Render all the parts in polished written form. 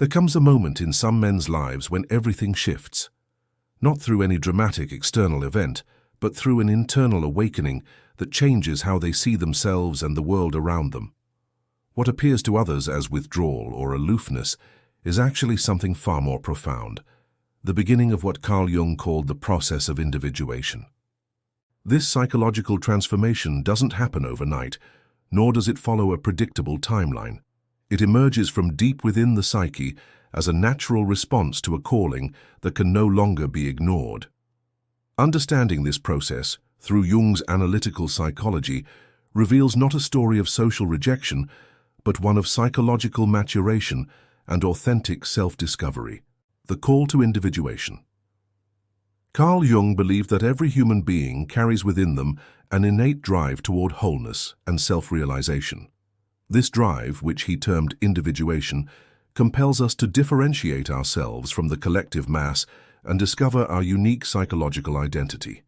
There comes a moment in some men's lives when everything shifts. Not through any dramatic external event, but through an internal awakening that changes how they see themselves and the world around them. What appears to others as withdrawal or aloofness is actually something far more profound, the beginning of what Carl Jung called the process of individuation. This psychological transformation doesn't happen overnight, nor does it follow a predictable timeline. It emerges from deep within the psyche as a natural response to a calling that can no longer be ignored. Understanding this process through Jung's analytical psychology reveals not a story of social rejection, but one of psychological maturation and authentic self-discovery. The call to individuation. Carl Jung believed that every human being carries within them an innate drive toward wholeness and self-realization. This drive, which he termed individuation, compels us to differentiate ourselves from the collective mass and discover our unique psychological identity.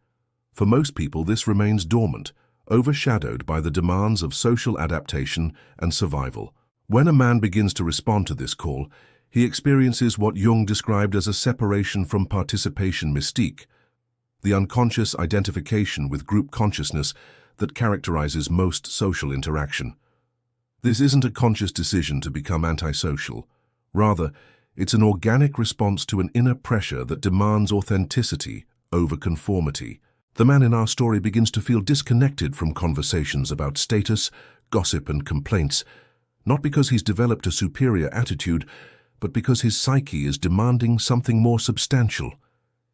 For most people, this remains dormant, overshadowed by the demands of social adaptation and survival. When a man begins to respond to this call, he experiences what Jung described as a separation from participation mystique, the unconscious identification with group consciousness that characterizes most social interaction. This isn't a conscious decision to become antisocial. Rather, it's an organic response to an inner pressure that demands authenticity over conformity. The man in our story begins to feel disconnected from conversations about status, gossip, and complaints, not because he's developed a superior attitude, but because his psyche is demanding something more substantial.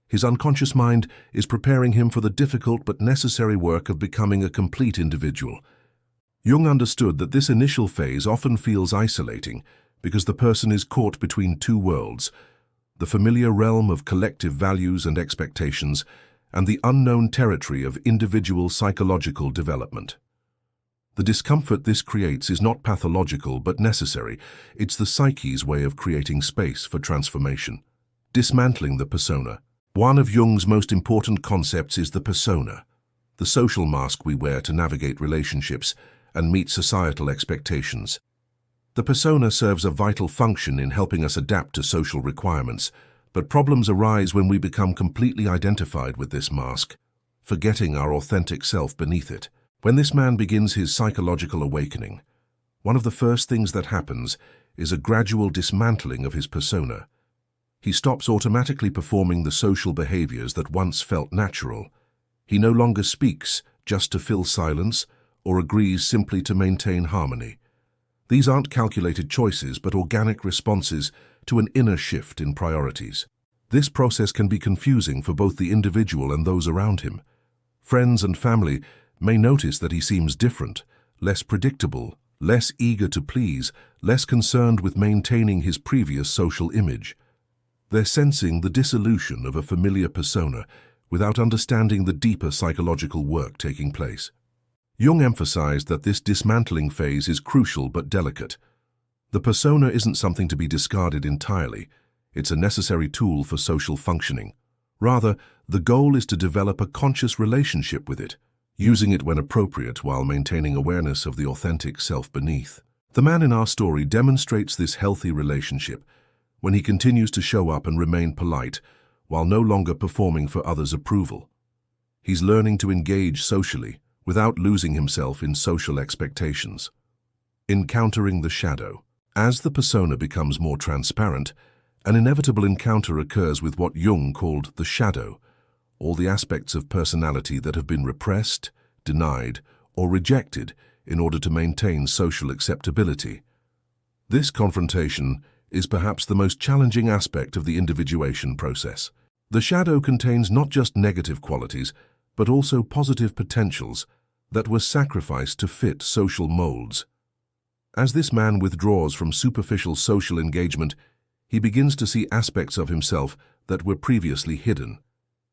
His unconscious mind is preparing him for the difficult but necessary work of becoming a complete individual. Jung understood that this initial phase often feels isolating because the person is caught between two worlds, the familiar realm of collective values and expectations, and the unknown territory of individual psychological development. The discomfort this creates is not pathological but necessary. It's the psyche's way of creating space for transformation. Dismantling the persona. One of Jung's most important concepts is the persona, the social mask we wear to navigate relationships and meet societal expectations. The persona serves a vital function in helping us adapt to social requirements, but problems arise when we become completely identified with this mask, forgetting our authentic self beneath it. When this man begins his psychological awakening, one of the first things that happens is a gradual dismantling of his persona. He stops automatically performing the social behaviors that once felt natural. He no longer speaks just to fill silence or agrees simply to maintain harmony. These aren't calculated choices but organic responses to an inner shift in priorities. This process can be confusing for both the individual and those around him. Friends and family may notice that he seems different, less predictable, less eager to please, less concerned with maintaining his previous social image. They're sensing the dissolution of a familiar persona without understanding the deeper psychological work taking place. Jung emphasized that this dismantling phase is crucial but delicate. The persona isn't something to be discarded entirely. It's a necessary tool for social functioning. Rather, the goal is to develop a conscious relationship with it, using it when appropriate while maintaining awareness of the authentic self beneath. The man in our story demonstrates this healthy relationship when he continues to show up and remain polite while no longer performing for others' approval. He's learning to engage socially without losing himself in social expectations. Encountering the shadow. As the persona becomes more transparent, an inevitable encounter occurs with what Jung called the shadow, all the aspects of personality that have been repressed, denied, or rejected in order to maintain social acceptability. This confrontation is perhaps the most challenging aspect of the individuation process. The shadow contains not just negative qualities, but also positive potentials that were sacrificed to fit social molds. As this man withdraws from superficial social engagement, he begins to see aspects of himself that were previously hidden,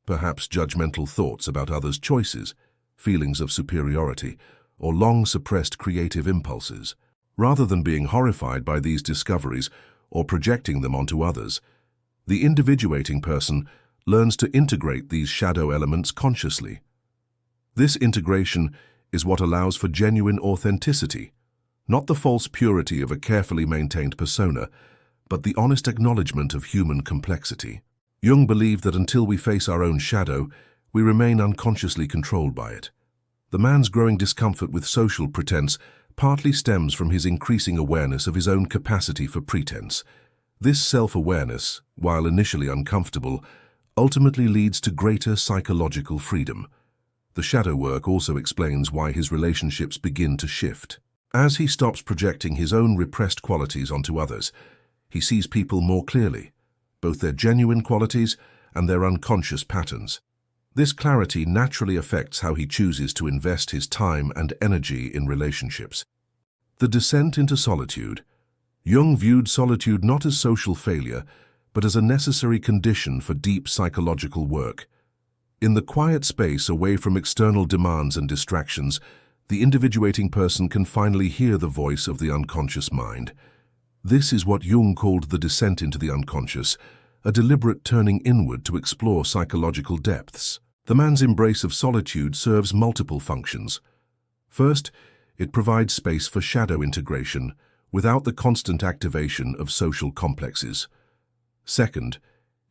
perhaps judgmental thoughts about others' choices, feelings of superiority, or long-suppressed creative impulses. Rather than being horrified by these discoveries or projecting them onto others, the individuating person learns to integrate these shadow elements consciously. This integration is what allows for genuine authenticity, not the false purity of a carefully maintained persona, but the honest acknowledgement of human complexity. Jung believed that until we face our own shadow, we remain unconsciously controlled by it. The man's growing discomfort with social pretense partly stems from his increasing awareness of his own capacity for pretense. This self-awareness, while initially uncomfortable, ultimately leads to greater psychological freedom. The shadow work also explains why his relationships begin to shift. As he stops projecting his own repressed qualities onto others, he sees people more clearly, both their genuine qualities and their unconscious patterns. This clarity naturally affects how he chooses to invest his time and energy in relationships. The descent into solitude. Jung viewed solitude not as social failure, but as a necessary condition for deep psychological work. In the quiet space away from external demands and distractions, the individuating person can finally hear the voice of the unconscious mind. This is what Jung called the descent into the unconscious, a deliberate turning inward to explore psychological depths. The man's embrace of solitude serves multiple functions. First, it provides space for shadow integration, without the constant activation of social complexes. Second,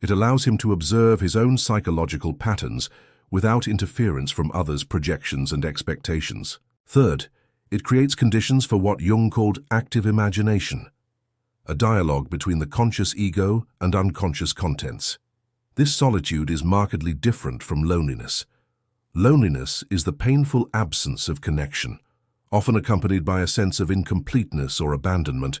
it allows him to observe his own psychological patterns without interference from others' projections and expectations. Third, it creates conditions for what Jung called active imagination, a dialogue between the conscious ego and unconscious contents. This solitude is markedly different from loneliness. Loneliness is the painful absence of connection, often accompanied by a sense of incompleteness or abandonment.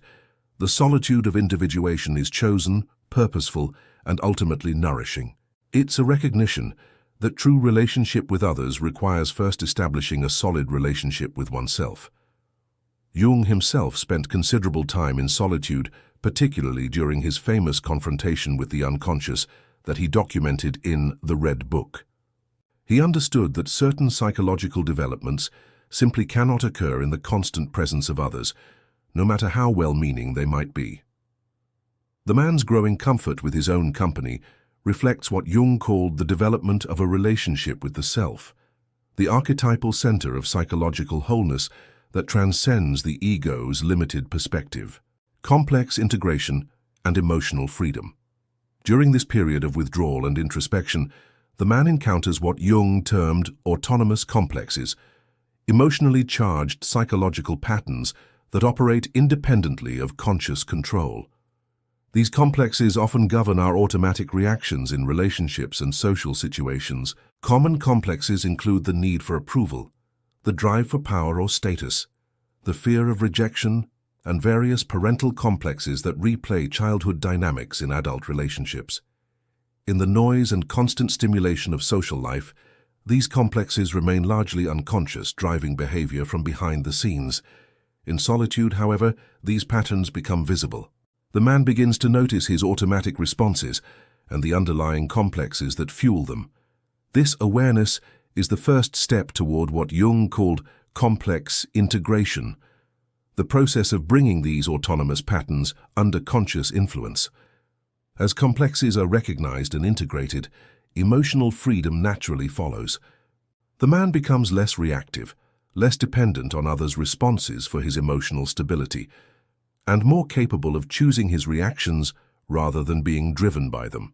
The solitude of individuation is chosen, purposeful, and ultimately nourishing. It's a recognition that true relationship with others requires first establishing a solid relationship with oneself. Jung himself spent considerable time in solitude, particularly during his famous confrontation with the unconscious that he documented in The Red Book. He understood that certain psychological developments simply cannot occur in the constant presence of others, no matter how well-meaning they might be. The man's growing comfort with his own company reflects what Jung called the development of a relationship with the self, the archetypal center of psychological wholeness that transcends the ego's limited perspective, complex integration, and emotional freedom. During this period of withdrawal and introspection, the man encounters what Jung termed autonomous complexes, emotionally charged psychological patterns that operate independently of conscious control. These complexes often govern our automatic reactions in relationships and social situations. Common complexes include the need for approval, the drive for power or status, the fear of rejection, and various parental complexes that replay childhood dynamics in adult relationships. In the noise and constant stimulation of social life, these complexes remain largely unconscious, driving behavior from behind the scenes. In solitude, however, these patterns become visible. The man begins to notice his automatic responses and the underlying complexes that fuel them. This awareness is the first step toward what Jung called complex integration, the process of bringing these autonomous patterns under conscious influence. As complexes are recognized and integrated, emotional freedom naturally follows. The man becomes less reactive, less dependent on others' responses for his emotional stability, and more capable of choosing his reactions rather than being driven by them.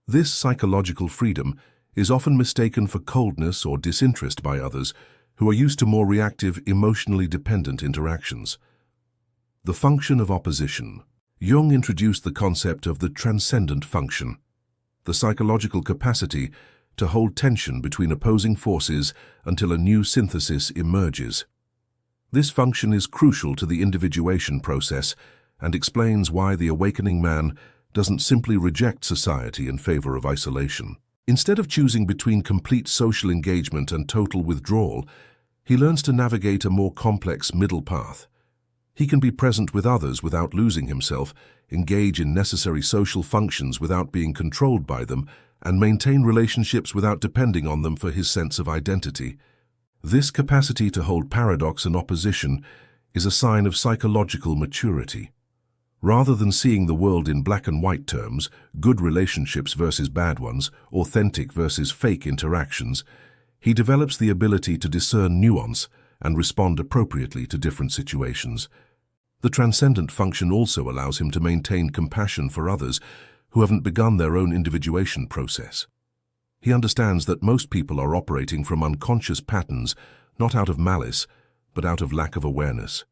This psychological freedom is often mistaken for coldness or disinterest by others who are used to more reactive, emotionally dependent interactions. The function of opposition. Jung introduced the concept of the transcendent function, the psychological capacity to hold tension between opposing forces until a new synthesis emerges. This function is crucial to the individuation process and explains why the awakening man doesn't simply reject society in favor of isolation. Instead of choosing between complete social engagement and total withdrawal, he learns to navigate a more complex middle path. He can be present with others without losing himself, engage in necessary social functions without being controlled by them, and maintain relationships without depending on them for his sense of identity. This capacity to hold paradox and opposition is a sign of psychological maturity. Rather than seeing the world in black and white terms, good relationships versus bad ones, authentic versus fake interactions, he develops the ability to discern nuance and respond appropriately to different situations. The transcendent function also allows him to maintain compassion for others who haven't begun their own individuation process. He understands that most people are operating from unconscious patterns, not out of malice, but out of lack of awareness.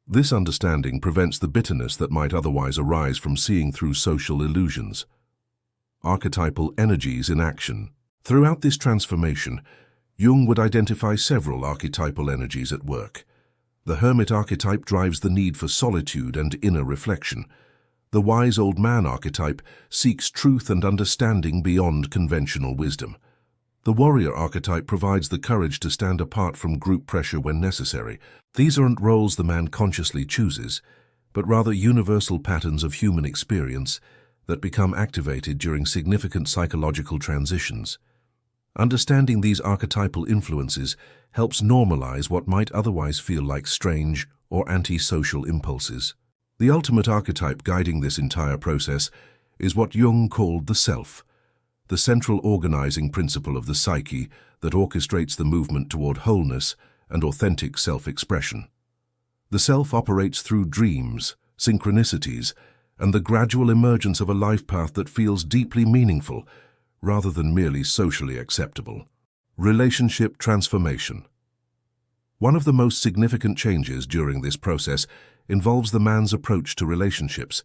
This understanding prevents the bitterness that might otherwise arise from seeing through social illusions. Archetypal energies in action. Throughout this transformation, Jung would identify several archetypal energies at work. The hermit archetype drives the need for solitude and inner reflection. The wise old man archetype seeks truth and understanding beyond conventional wisdom. The warrior archetype provides the courage to stand apart from group pressure when necessary. These aren't roles the man consciously chooses, but rather universal patterns of human experience that become activated during significant psychological transitions. Understanding these archetypal influences helps normalize what might otherwise feel like strange or antisocial impulses. The ultimate archetype guiding this entire process is what Jung called the self, the central organizing principle of the psyche that orchestrates the movement toward wholeness and authentic self-expression. The self operates through dreams, synchronicities, and the gradual emergence of a life path that feels deeply meaningful rather than merely socially acceptable. Relationship transformation. One of the most significant changes during this process involves the man's approach to relationships.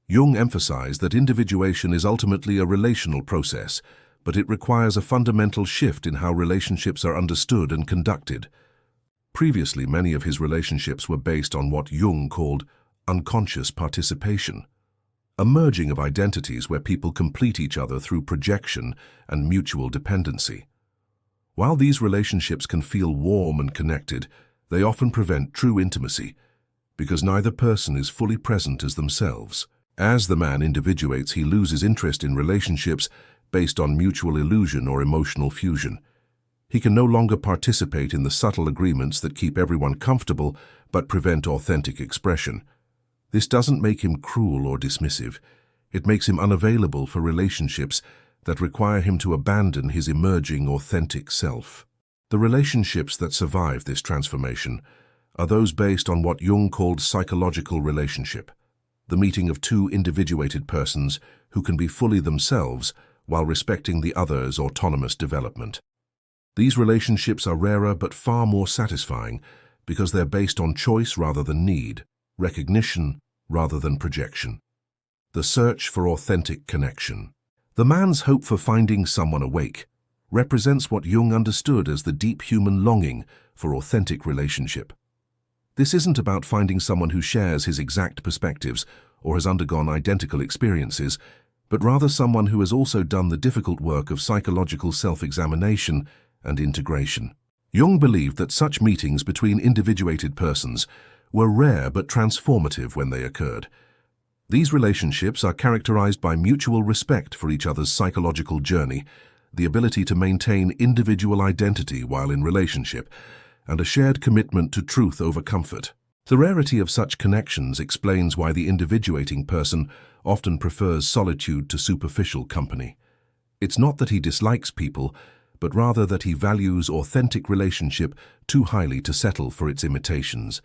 Jung emphasized that individuation is ultimately a relational process, but it requires a fundamental shift in how relationships are understood and conducted. Previously, many of his relationships were based on what Jung called unconscious participation, a merging of identities where people complete each other through projection and mutual dependency. While these relationships can feel warm and connected, they often prevent true intimacy, because neither person is fully present as themselves. As the man individuates, he loses interest in relationships based on mutual illusion or emotional fusion. He can no longer participate in the subtle agreements that keep everyone comfortable but prevent authentic expression. This doesn't make him cruel or dismissive. It makes him unavailable for relationships that require him to abandon his emerging authentic self. The relationships that survive this transformation are those based on what Jung called psychological relationship, the meeting of two individuated persons who can be fully themselves while respecting the other's autonomous development. These relationships are rarer but far more satisfying because they're based on choice rather than need, recognition rather than projection. The search for authentic connection. The man's hope for finding someone awake represents what Jung understood as the deep human longing for authentic relationship. This isn't about finding someone who shares his exact perspectives or has undergone identical experiences, but rather someone who has also done the difficult work of psychological self-examination and integration. Jung believed that such meetings between individuated persons were rare but transformative when they occurred. These relationships are characterized by mutual respect for each other's psychological journey, the ability to maintain individual identity while in relationship, and a shared commitment to truth over comfort. The rarity of such connections explains why the individuating person often prefers solitude to superficial company. It's not that he dislikes people, but rather that he values authentic relationship too highly to settle for its imitations.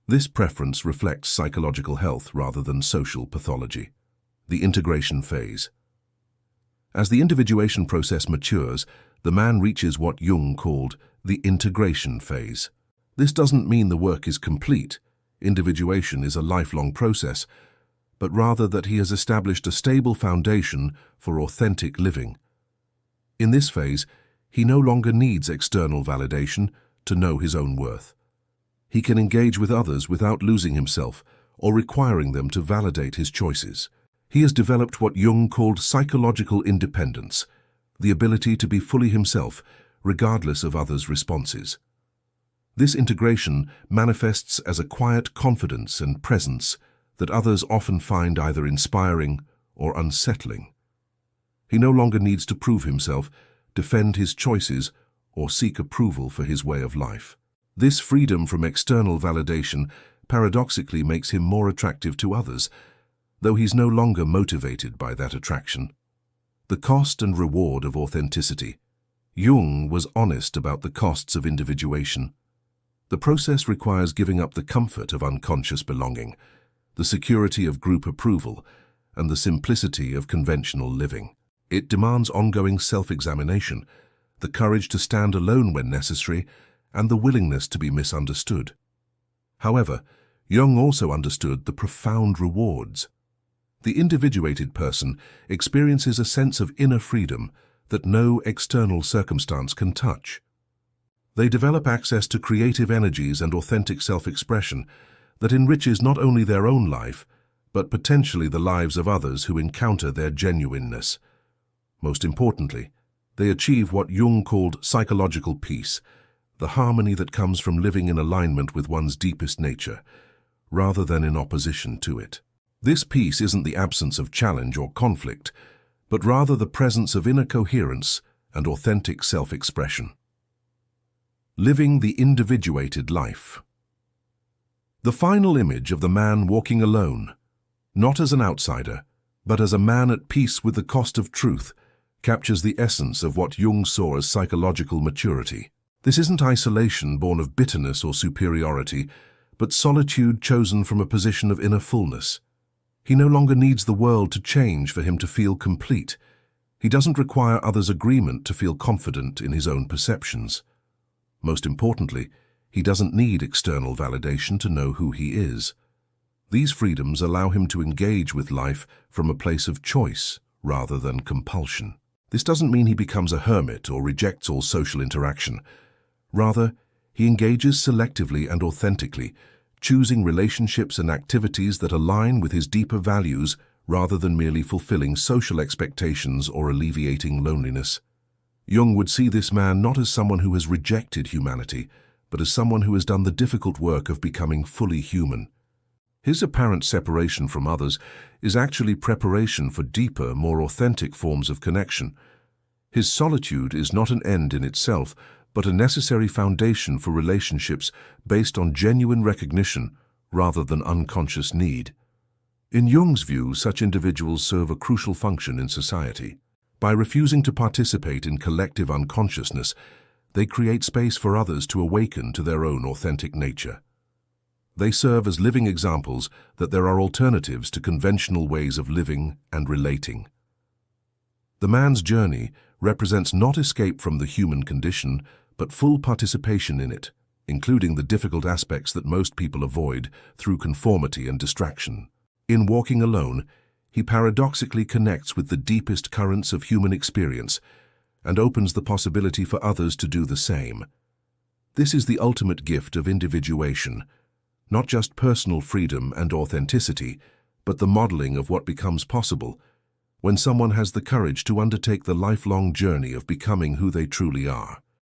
This preference reflects psychological health rather than social pathology. The integration phase. As the individuation process matures, the man reaches what Jung called the integration phase. This doesn't mean the work is complete. Individuation is a lifelong process, but rather that he has established a stable foundation for authentic living. In this phase, he no longer needs external validation to know his own worth. He can engage with others without losing himself or requiring them to validate his choices. He has developed what Jung called psychological independence, the ability to be fully himself, regardless of others' responses. This integration manifests as a quiet confidence and presence that others often find either inspiring or unsettling. He no longer needs to prove himself, defend his choices, or seek approval for his way of life. This freedom from external validation paradoxically makes him more attractive to others, though he's no longer motivated by that attraction. The cost and reward of authenticity. Jung was honest about the costs of individuation. The process requires giving up the comfort of unconscious belonging, the security of group approval, and the simplicity of conventional living. It demands ongoing self-examination, the courage to stand alone when necessary, and the willingness to be misunderstood. However, Jung also understood the profound rewards. The individuated person experiences a sense of inner freedom that no external circumstance can touch. They develop access to creative energies and authentic self-expression that enriches not only their own life, but potentially the lives of others who encounter their genuineness. Most importantly, they achieve what Jung called psychological peace, the harmony that comes from living in alignment with one's deepest nature, rather than in opposition to it. This peace isn't the absence of challenge or conflict, but rather the presence of inner coherence and authentic self-expression. Living the individuated life. The final image of the man walking alone, not as an outsider, but as a man at peace with the cost of truth, captures the essence of what Jung saw as psychological maturity. This isn't isolation born of bitterness or superiority, but solitude chosen from a position of inner fullness. He no longer needs the world to change for him to feel complete. He doesn't require others' agreement to feel confident in his own perceptions. Most importantly, he doesn't need external validation to know who he is. These freedoms allow him to engage with life from a place of choice rather than compulsion. This doesn't mean he becomes a hermit or rejects all social interaction. Rather, he engages selectively and authentically, choosing relationships and activities that align with his deeper values rather than merely fulfilling social expectations or alleviating loneliness. Jung would see this man not as someone who has rejected humanity, but as someone who has done the difficult work of becoming fully human. His apparent separation from others is actually preparation for deeper, more authentic forms of connection. His solitude is not an end in itself, but a necessary foundation for relationships based on genuine recognition rather than unconscious need. In Jung's view, such individuals serve a crucial function in society. By refusing to participate in collective unconsciousness, they create space for others to awaken to their own authentic nature. They serve as living examples that there are alternatives to conventional ways of living and relating. The man's journey represents not escape from the human condition, but full participation in it, including the difficult aspects that most people avoid through conformity and distraction. In walking alone, he paradoxically connects with the deepest currents of human experience and opens the possibility for others to do the same. This is the ultimate gift of individuation, not just personal freedom and authenticity, but the modeling of what becomes possible when someone has the courage to undertake the lifelong journey of becoming who they truly are.